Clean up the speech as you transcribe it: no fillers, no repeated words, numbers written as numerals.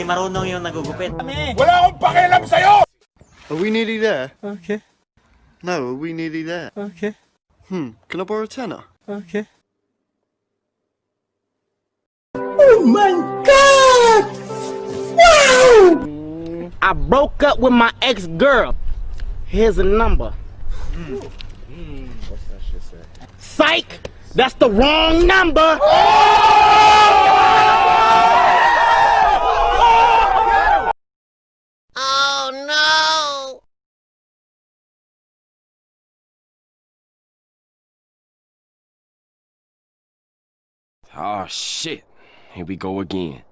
marunong yung nagugupit. Wala akong pakialam sa'yo! Are we nearly there? Okay, No, are we nearly there? okay, Can I borrow a tenner? okay. I broke up with my ex-girl. Here's a number. What's that shit say? Psych! That's the wrong number! Oh shit. Here we go again.